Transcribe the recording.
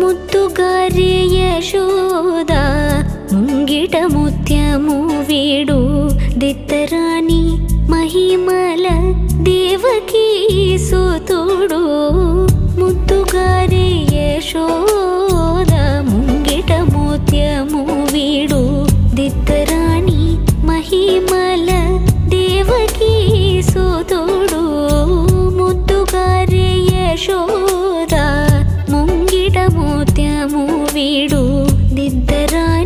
ముద్దుగారే యశోద ముంగిట ముత్యము వీడు దిత్తరాని మహిమల దేవకీ సుతుడు ముద్దుగారే యశోద ముంగిట ముత్యము వీడు దిత్తరాని మహిమల దేవకీ సుతుడు ముద్దుగారే యశోద ముంగిట ముత్యము వీడు దిద్దరాని